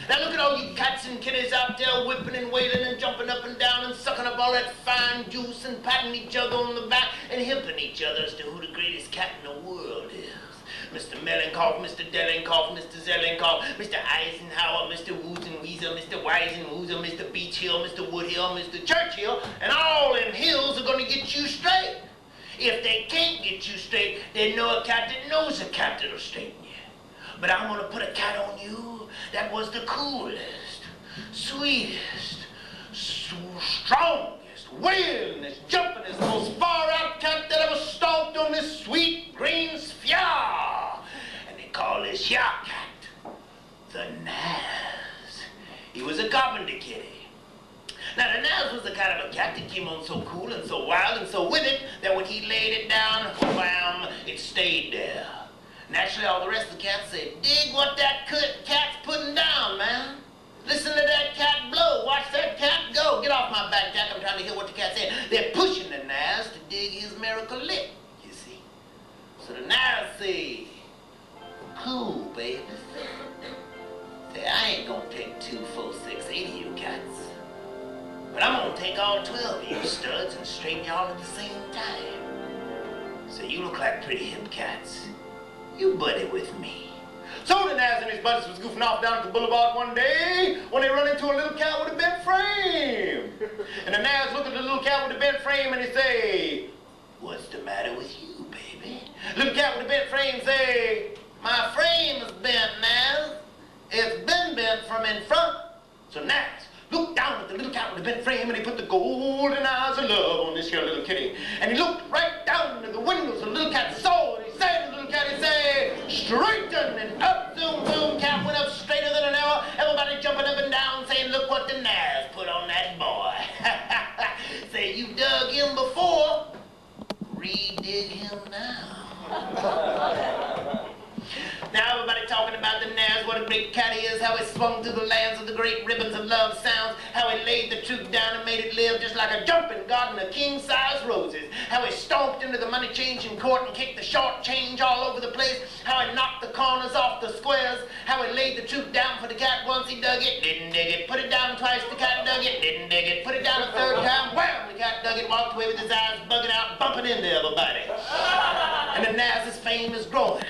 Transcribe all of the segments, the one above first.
Now look at all you cats and kitties out there whipping and wailing and jumping up and down and sucking up all that fine juice and patting each other on the back and hipping each other as to who the greatest cat in the world is. Mr. Mellenkopf, Mr. Dellenkopf, Mr. Zellenkopf, Mr. Eisenhower, Mr. Woozenweezer, Mr. Weisenwoozer, Mr. Beach Hill, Mr. Woodhill, Mr. Churchill, and all them hills are gonna get you straight. If they can't get you straight, they know a cat that knows a cat that'll straighten you. But I'm gonna put a cat on you that was the coolest, sweetest, strongest, wailingest, jumpingest, most far-out cat that ever stalked on this sweet green sphere. And they call this yak cat the Naz. He was a carpenter kitty. Now, the Naz was the kind of a cat that came on so cool and so wild and so with it that when he laid it down, wham, it stayed there. Naturally, all the rest of the cats said, dig what that cat's putting down, man. Listen to that cat blow. Watch that cat go. Get off my back, Jack. I'm trying to hear what the cat said. They're pushing the Naz to dig his miracle lick, you see. So the Naz say, cool, baby. Say, I ain't gonna take 2, 4, 6, 8 of you cats. But I'm gonna take all 12 of you studs and straighten y'all at the same time. So you look like pretty hip cats. You buddy with me. So the Naz and his buddies was goofing off down at the boulevard one day when they run into a little cat with a bent frame. And the Naz look at the little cat with the bent frame and he say, what's the matter with you, baby? Little cat with the bent frame say, my frame is bent, Naz. It's been bent from in front. So Naz looked down at the little cat with the bent frame and he put the golden eyes of love on this here little kitty. And he looked right down into the windows of the little cat's soul and he said to the little cat, he said, straighten, and up, zoom, boom, cat went up straighter than an arrow. Everybody jumping up and down saying, look what the Naz put on that boy. Say, you dug him before, re-dig him now. Now everybody talking about the Naz, what a great cat he is, how he swung through the lands of the great ribbons of love sounds, how he laid the truth down and made it live just like a jumping garden of king-size roses, how he stomped into the money-changing court and kicked the short change all over the place, how he knocked the corners off the squares, how he laid the truth down for the cat once he dug it, didn't dig it, put it down twice, the cat dug it, didn't dig it, put it down a third time, wham, the cat dug it, walked away with his eyes bugging out, bumping into everybody. And the Naz's fame is growing,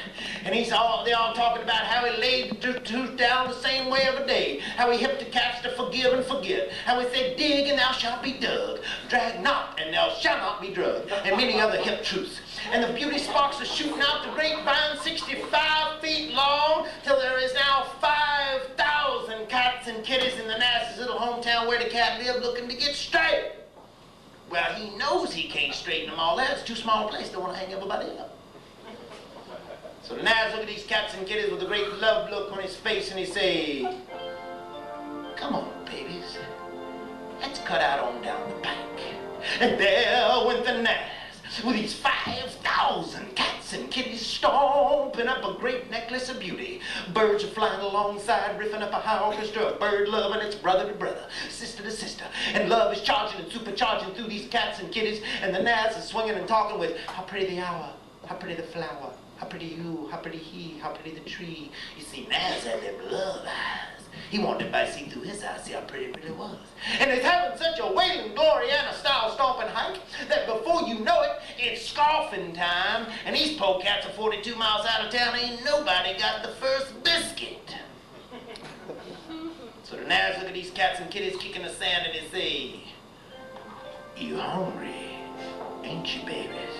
and they're all talking about how he laid the truth down the same way every day, how he hipped the cats to forgive and forget, how he said, dig and thou shalt be dug, drag not and thou shalt not be drugged, and many other hip truths. And the beauty sparks are shooting out the grapevine 65 feet long, till there is now 5,000 cats and kitties in the Naz's little hometown where the cat lived looking to get straight. Well, he knows he can't straighten them all out. It's too small a place. Don't want to hang everybody up. So the Naz look at these cats and kitties with a great love look on his face and he say, come on, babies. Let's cut out on down the pike. And there went the Naz with these 5,000 cats and kitties stomping up a great necklace of beauty. Birds are flying alongside, riffing up a high orchestra of bird love, and it's brother to brother, sister to sister. And love is charging and supercharging through these cats and kitties, and the Naz is swinging and talking with, how pretty the hour, how pretty the flower, how pretty you, how pretty he, how pretty the tree. You see, Naz had them love eyes. He wanted everybody to see through his eyes, see how pretty it really was. And it's having such a wailing glory and a style stomping hike that before you know it, it's scoffing time. And these poor cats are 42 miles out of town. Ain't nobody got the first biscuit. So the Naz look at these cats and kitties kicking the sand and they say, you hungry, ain't you, babies?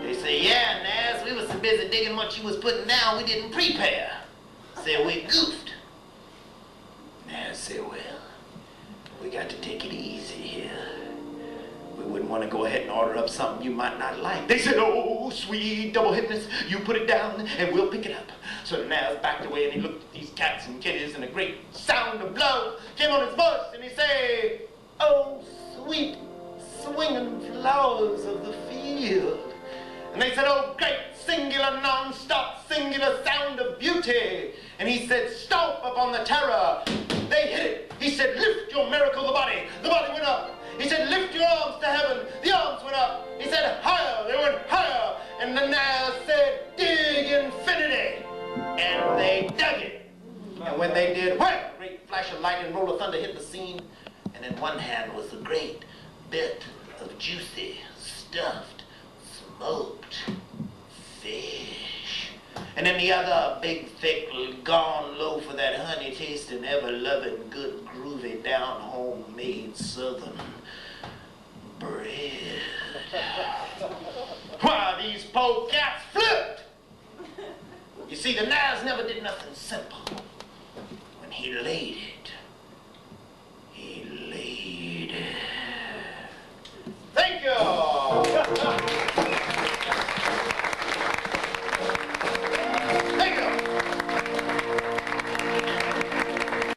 They say, yeah, Naz, we was so busy digging what you was putting down, we didn't prepare. Say, we goofed. Naz say, well, we got to take it easy here. We wouldn't want to go ahead and order up something you might not like. They said, oh, sweet double-hittedness, you put it down and we'll pick it up. So the Naz backed away and he looked at these cats and kitties and a great sound of blow came on his voice and he said, oh, sweet swinging flowers of the field. And they said, oh, great, singular, non-stop, singular sound of beauty. And he said, stomp upon the terror. They hit it. He said, lift your miracle, the body. The body went up. He said, lift your arms to heaven. The arms went up. He said, higher. They went higher. And the Naz said, dig infinity. And they dug it. And when they did, wham! A great flash of lightning, roll of thunder hit the scene. And in one hand was a great bit of juicy, stuffed, smoked fish. And in the other, a big, thick, gone loaf of that honey-tasting, ever-loving, good, groovy, down-home-made Southern bread. Why, these poor cats flipped. You see, the Naz never did nothing simple. When he laid it, he laid it. Thank you.